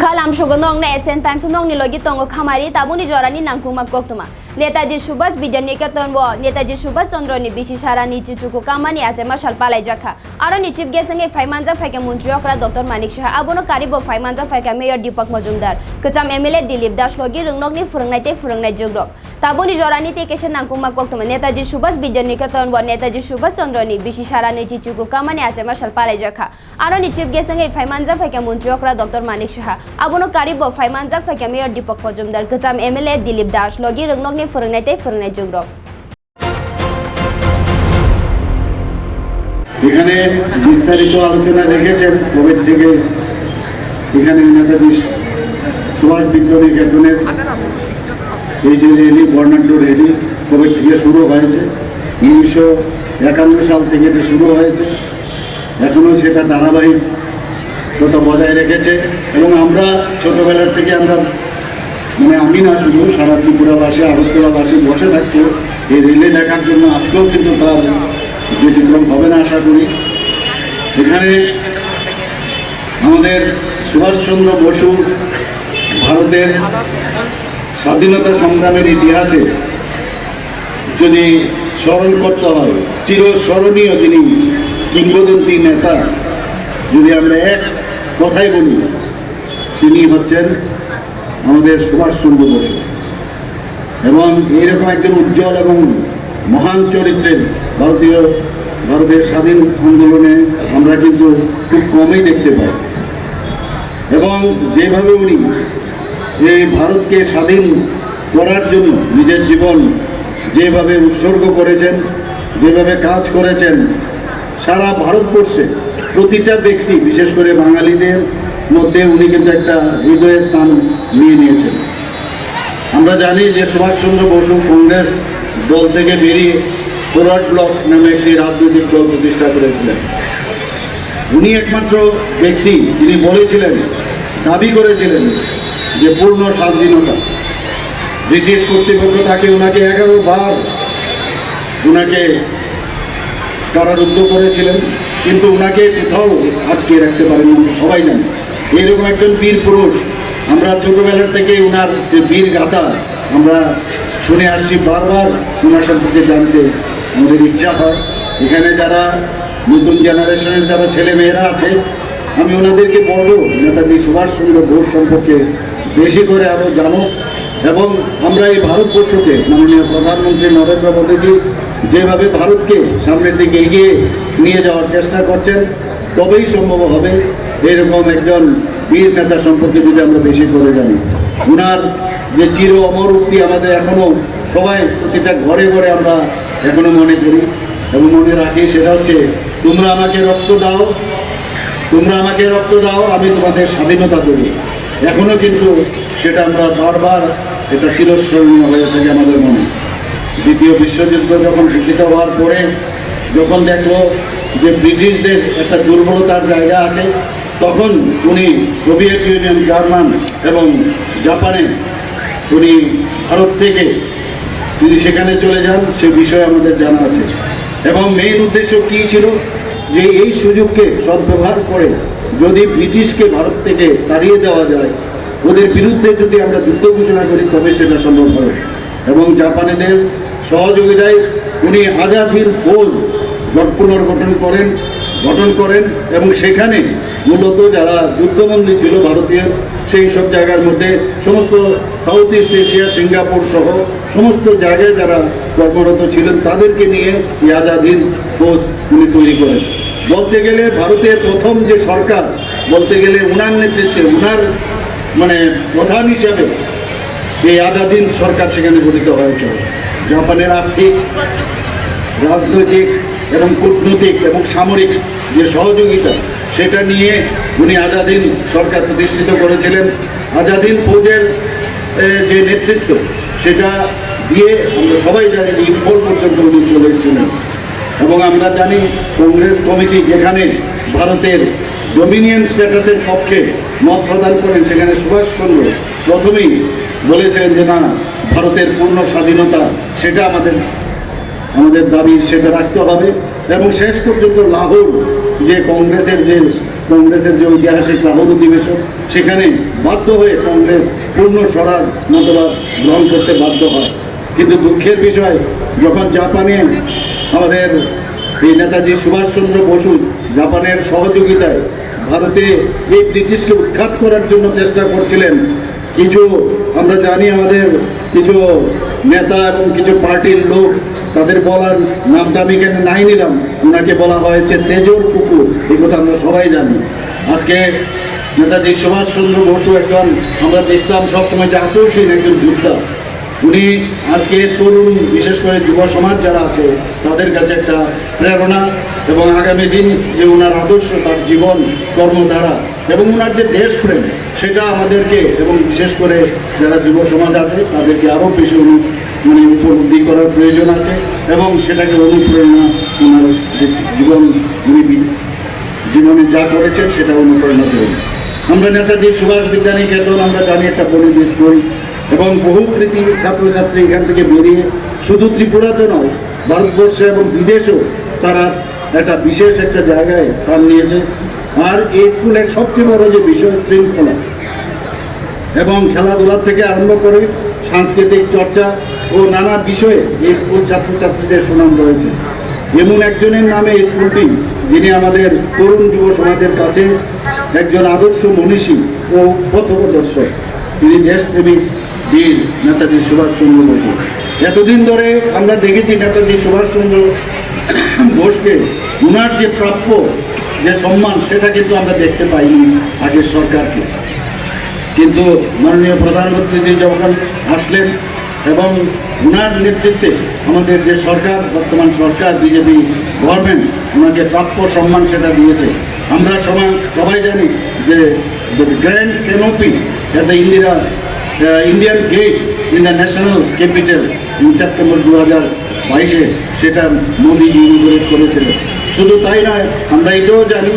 Kalam Shugonong na SN Times nong nilogi tongo kamari tabuni jorani nangkuma koktuma. Netaji Subhas Bidyanikatan wo Netaji Subhas Chandra ni bishi sarani chichuku kamani aje mashal palai jakha. Aro ni chief guest nge Faimanja Faike Muntriya okra Dr. Manik Shah abono karibo Faimanja Faike Mayor Deepak Majumdar. Kecham MLA Dilip Das logi rungnok ni furungnai jogrok. Tabuni jorani te kesha nangkuma koktuma Netaji Subhas Bidyanikatan wo Netaji Subhas Chandra ni bishi sarani chichuku kamani aje mashal palai jakha. Aro ni chief guest nge Faimanja Faike Muntriya okra Dr. Manik Shah abono karibo Faimanja Faike Mayor Deepak Majumdar. Kecham MLA Dilip Das logi rungnok ni furungnai jogrok. এখানে বিস্তারিত আলোচনা রেখেছেন Covid থেকে এখানে নেতাজি সুভাষ বিদ্যানিকেতনের এই যে rally বর্ণাঢ্য rally Covid থেকে শুরু হয়েছে 1951 সাল থেকে এটা শুরু হয়েছে এখনো সেটা ধারাবাহিকতা বজায় রেখেছে এবং আমরা ছোটবেলার থেকে আমরা মানে আমি না শুধু সারা ত্রিপুরাবাসী আগরতলাবাসী বসে থাকতো এই রেলে দেখার জন্য আজকেও কিন্তু তার ব্যতিক্রম হবে না আশা করি এখানে আমাদের সুভাষচন্দ্র বসু ভারতের স্বাধীনতা সংগ্রামের ইতিহাসে যদি স্মরণ করতে হয় চিরস্মরণীয় যিনি কিংবদন্তি নেতা যদি আমরা এক কথাই বলি তিনি হচ্ছেন আমাদের সুভাষচন্দ্র বসু এবং এইরকম একজন উজ্জ্বল এবং মহান চরিত্রের ভারতের স্বাধীন আন্দোলনে আমরা কিন্তু খুব কমই দেখতে পাই এবং যেভাবে উনি এই ভারতকে স্বাধীন করার জন্য নিজের জীবন যেভাবে উৎসর্গ করেছেন যেভাবে কাজ করেছেন সারা ভারতবর্ষে প্রতিটা ব্যক্তি বিশেষ করে বাঙালিদের মধ্যে উনি কিন্তু একটা হৃদয়ের স্থান নিয়ে নিয়েছেন আমরা জানি যে সুভাষচন্দ্র বসু কংগ্রেস দল থেকে বেরিয়ে ফরওয়ার্ড ব্লক নামে একটি রাজনৈতিক দল প্রতিষ্ঠা করেছিলেন উনি একমাত্র ব্যক্তি যিনি বলেছিলেন দাবি করেছিলেন যে পূর্ণ স্বাধীনতা ব্রিটিশ কর্তৃপক্ষ তাকে ওনাকে 11 বার ওনাকে কারারুদ্ধ করেছিলেন কিন্তু ওনাকে কোথাও আটকে রাখতে পারেন সবাই জানে এরকম একজন বীর পুরুষ আমরা ছোটবেলার থেকে ওনার যে বীর গাথা আমরা শুনে আসছি বারবার ওনার সম্পর্কে জানতে আমাদের ইচ্ছা হয় এখানে যারা নতুন জেনারেশনের যারা ছেলে মেয়েরা আছে আমি ওনাদেরকে বলবো নেতাজি সুভাষচন্দ্র বোস সম্পর্কে বেশি করে আরও জানো এবং আমরা এই ভারতবর্ষকে মাননীয় প্রধানমন্ত্রী নরেন্দ্র মোদীজি যেভাবে ভারতকে সামনের দিকে এগিয়ে নিয়ে যাওয়ার চেষ্টা করছেন তবেই সম্ভব হবে এরকম একজন বীর নেতা সম্পর্কে যদি আমরা বেশি করে জানি ওনার যে চির অমর উক্তি আমাদের এখনো সবাই প্রতিটা ঘরে ঘরে আমরা এখনো মনে করি এবং মনে রাখি সেটা হচ্ছে তোমরা আমাকে রক্ত দাও আমি তোমাদের স্বাধীনতা দেব এখনো কিন্তু সেটা আমরা বারবার এটা চিরস্মরণীয় হয়ে থাকে আমাদের মনে দ্বিতীয় বিশ্বযুদ্ধ যখন ঘোষিত হওয়ার পরে যখন দেখলো যে ব্রিটিশদের একটা দুর্বলতার জায়গা আছে তখন উনি সোভিয়েত ইউনিয়ন জার্মান এবং জাপানে উনি ভারত থেকে তিনি সেখানে চলে যান সে বিষয়ে আমাদের জানা আছে এবং মেইন উদ্দেশ্য কী ছিল যে এই সুযোগকে সদ্ব্যবহার করে যদি ব্রিটিশকে ভারত থেকে তাড়িয়ে দেওয়া যায় ওদের বিরুদ্ধে যদি আমরা যুদ্ধ ঘোষণা করি তবে সেটা সম্ভব হবে এবং জাপানিদের সহযোগিতায় উনি আজাদ হিন্দ ফৌজ পুনর্গঠন করেন এবং সেখানে মূলত যারা যুদ্ধবন্দী ছিল ভারতীয় সেই সব জায়গার মধ্যে সমস্ত সাউথ ইস্ট এশিয়া সিঙ্গাপুর সহ সমস্ত জায়গায় যারা কর্মরত ছিলেন তাদেরকে নিয়ে এই আজাদ হিন্দ ফৌজ উনি তৈরি করেন বলতে গেলে ভারতের প্রথম যে সরকার বলতে গেলে ওনার নেতৃত্বে ওনার মানে প্রধান হিসাবে এই আজাদ হিন্দ সরকার সেখানে গঠিত হয়েছিল জাপানের আর্থিক রাজনৈতিক এবং কূটনৈতিক এবং সামরিক যে সহযোগিতা সেটা নিয়ে উনি আজাদ হিন্দ সরকার প্রতিষ্ঠিত করেছিলেন আজাদ হিন্দ ফৌজের যে নেতৃত্ব সেটা দিয়ে আমরা সবাই জানি যে ইম্ফল পর্যন্ত উনি চলে এসেছিলেন এবং আমরা জানি কংগ্রেস কমিটি যেখানে ভারতের ডোমিনিয়ন স্ট্যাটাসের পক্ষে মত প্রদান করেন সেখানে সুভাষচন্দ্র প্রথমেই বলেছিলেন যে না ভারতের পূর্ণ স্বাধীনতা সেটা আমাদের দাবি সেটা রাখতে হবে এবং শেষ পর্যন্ত লাহোর যে কংগ্রেসের যে ঐতিহাসিক লাহোর অধিবেশন, সেখানে বাধ্য হয়ে কংগ্রেস পূর্ণ স্বরাজ মতবাদ গ্রহণ করতে বাধ্য হয়। কিন্তু দুঃখের বিষয়, যখন জাপানে আমাদের এই নেতাজি সুভাষচন্দ্র বসু জাপানের সহযোগিতায় ভারতে এই ব্রিটিশকে উৎখাত করার জন্য চেষ্টা করছিলেন, কিছু আমরা জানি আমাদের কিছু নেতা এবং কিছু পার্টির লোক, তাদের বলার নামটা আমি এখানে নাই নিলাম, ওনাকে বলা হয়েছে তেজর কুকুর, এই কথা আমরা সবাই জানি। আজকে নেতাজি সুভাষচন্দ্র বসু একজন, আমরা দেখলাম সবসময় যে আকর্ষণ একজন যোদ্ধা, উনি আজকে তরুণ, বিশেষ করে যুব সমাজ যারা আছে তাদের কাছে একটা প্রেরণা, এবং আগামী দিন যে ওনার আদর্শ, তার জীবন কর্মধারা এবং ওনার যে দেশপ্রেম, সেটা আমাদেরকে এবং বিশেষ করে যারা যুব সমাজ আছে তাদেরকে আরও বেশি উপলব্ধি করার প্রয়োজন আছে, এবং সেটাকে অনুপ্রেরণা ওনার যে জীবনে যা করেছেন সেটা অনুপ্রেরণা দেবেন। আমরা নেতাজি সুভাষ বিদ্যানিকেতন আমরা জানি একটা পরিবেশ করি, এবং বহু কৃতি ছাত্রছাত্রী এখান থেকে বেরিয়ে শুধু ত্রিপুরাতে নয়, ভারতবর্ষে এবং বিদেশেও তারা একটা বিশেষ একটা জায়গায় স্থান নিয়েছে। আর এই স্কুলের সবচেয়ে বড় যে বিষয় শৃঙ্খলা, এবং খেলাধুলা থেকে আরম্ভ করে সাংস্কৃতিক চর্চা ও নানা বিষয়ে এই স্কুল ছাত্রছাত্রীদের সুনাম রয়েছে। এমন একজনের নামে এই স্কুলটি, যিনি আমাদের তরুণ যুব সমাজের কাছে একজন আদর্শ মনীষী ও পথপ্রদর্শক, তিনি দেশপ্রেমিক বীর নেতাজি সুভাষচন্দ্র বসু। এতদিন ধরে আমরা দেখেছি নেতাজি সুভাষচন্দ্র বোসকে ওনার যে প্রাপ্য যে সম্মান, সেটা কিন্তু আমরা দেখতে পাইনি আগের সরকারকে। কিন্তু মাননীয় প্রধানমন্ত্রী যখন আসলেন এবং ওনার নেতৃত্বে আমাদের যে সরকার, বর্তমান সরকার বিজেপি গভর্নমেন্ট, ওনাকে প্রাপ্য সম্মান সেটা দিয়েছে। আমরা সবাই জানি যে grand canopy at the Indian get in the national capital in September 2022 সেটা মোদিজি ইনগুরেট করেছিলেন। শুধু তাই নয়, আমরা এটাও জানি